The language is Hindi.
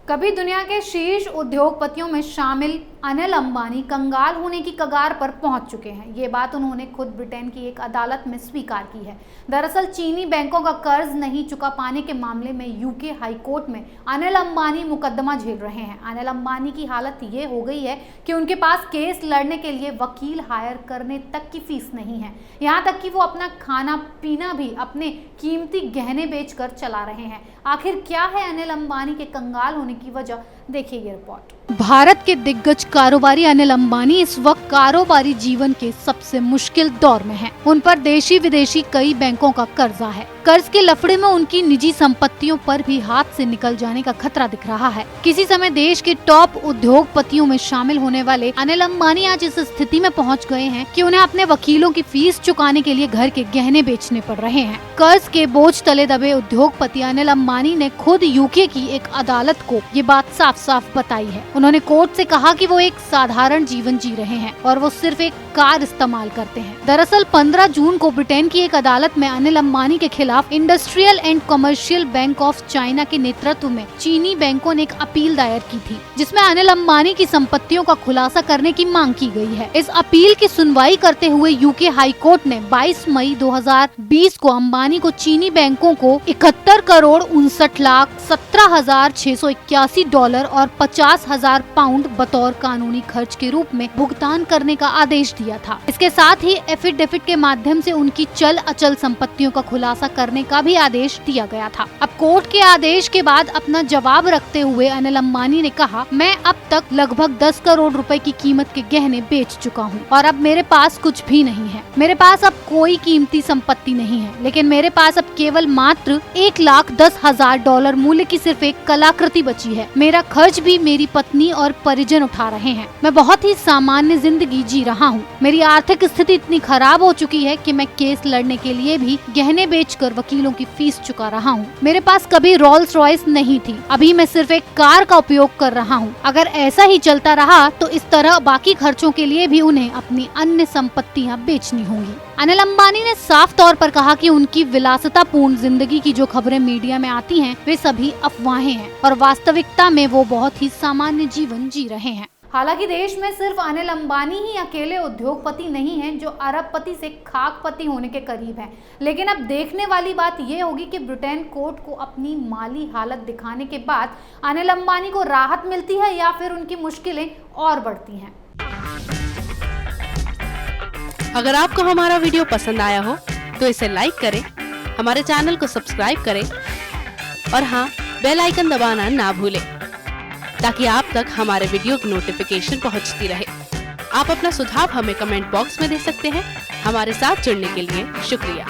कभी दुनिया के शीर्ष उद्योगपतियों में शामिल अनिल अंबानी कंगाल होने की कगार पर पहुंच चुके हैं। ये बात उन्होंने खुद ब्रिटेन की एक अदालत में स्वीकार की है। दरअसल चीनी बैंकों का कर्ज नहीं चुका पाने के मामले में यूके हाई कोर्ट में अनिल अंबानी मुकदमा झेल रहे हैं। अनिल अंबानी की हालत ये हो गई है कि उनके पास केस लड़ने के लिए वकील हायर करने तक की फीस नहीं है। यहाँ तक कि वो अपना खाना पीना भी अपने कीमती गहने बेचकर चला रहे हैं। आखिर क्या है अनिल अंबानी के कंगाल होने की वजह, देखिए ये रिपोर्ट। भारत के दिग्गज कारोबारी अनिल अंबानी इस वक्त कारोबारी जीवन के सबसे मुश्किल दौर में हैं। उन पर देशी विदेशी कई बैंकों का कर्जा है। कर्ज के लफड़े में उनकी निजी संपत्तियों पर भी हाथ से निकल जाने का खतरा दिख रहा है। किसी समय देश के टॉप उद्योगपतियों में शामिल होने वाले अनिल अंबानी आज इस स्थिति में पहुंच गए हैं कि उन्हें अपने वकीलों की फीस चुकाने के लिए घर के गहने बेचने पड़ रहे हैं। कर्ज के बोझ तले दबे उद्योगपति अनिल अंबानी ने खुद यूके की एक अदालत को ये बात साफ साफ बताई है। उन्होंने कोर्ट से कहा कि वो एक साधारण जीवन जी रहे हैं और वो सिर्फ एक कार इस्तेमाल करते हैं। दरअसल 15 जून को ब्रिटेन की एक अदालत में अनिल अंबानी के खिलाफ industrial and commercial bank of China के नेतृत्व में चीनी बैंकों ने एक अपील दायर की थी, जिसमें अनिल अंबानी की संपत्तियों का खुलासा करने की मांग की गई है। इस अपील की सुनवाई करते हुए यूके हाई कोर्ट ने 22 मई 2020 को अंबानी को चीनी बैंकों को 71 करोड़ 59,17,681 डॉलर और 50,000 पाउंड बतौर कानूनी खर्च के रूप में भुगतान करने का आदेश दिया था। इसके साथ ही एफिडेविट के माध्यम से उनकी चल अचल संपत्तियों का खुलासा करने का भी आदेश दिया गया था। अब कोर्ट के आदेश के बाद अपना जवाब रखते हुए अनिल अंबानी ने कहा, मैं अब तक लगभग 10 करोड़ रुपए की कीमत के गहने बेच चुका हूँ और अब मेरे पास कुछ भी नहीं है। मेरे पास अब कोई कीमती संपत्ति नहीं है, लेकिन मेरे पास अब केवल मात्र 1,10,000 डॉलर मूल्य की सिर्फ एक कलाकृति बची है। मेरा खर्च भी मेरी पत्नी और परिजन उठा रहे हैं। मैं बहुत ही सामान्य जिंदगी जी रहा हूँ। मेरी आर्थिक स्थिति इतनी खराब हो चुकी है कि मैं केस लड़ने के लिए भी गहने बेचकर वकीलों की फीस चुका रहा हूँ। मेरे पास कभी रोल्स रॉयस नहीं थी, अभी मैं सिर्फ एक कार का उपयोग कर रहा हूँ। अगर ऐसा ही चलता रहा तो इस तरह बाकी खर्चों के लिए भी उन्हें अपनी अन्य संपत्तियाँ बेचनी होंगी। अनिल अंबानी ने साफ तौर पर कहा कि उनकी विलासितापूर्ण जिंदगी की जो खबरें मीडिया में आती हैं, वे सभी अफवाहें हैं और वास्तविकता में वो बहुत ही सामान्य जीवन जी रहे हैं। हालांकि देश में सिर्फ अनिल अंबानी ही अकेले उद्योगपति नहीं हैं जो अरबपति से खाकपति होने के करीब हैं। लेकिन अब देखने वाली बात ये होगी कि ब्रिटेन कोर्ट को अपनी माली हालत दिखाने के बाद अनिल अंबानी को राहत मिलती है या फिर उनकी मुश्किलें और बढ़ती हैं। अगर आपको हमारा वीडियो पसंद आया हो तो इसे लाइक करें, हमारे चैनल को सब्सक्राइब करें और हाँ, बेल आइकन दबाना ना भूलें ताकि आप तक हमारे वीडियो की नोटिफिकेशन पहुंचती रहे। आप अपना सुझाव हमें कमेंट बॉक्स में दे सकते हैं। हमारे साथ जुड़ने के लिए शुक्रिया।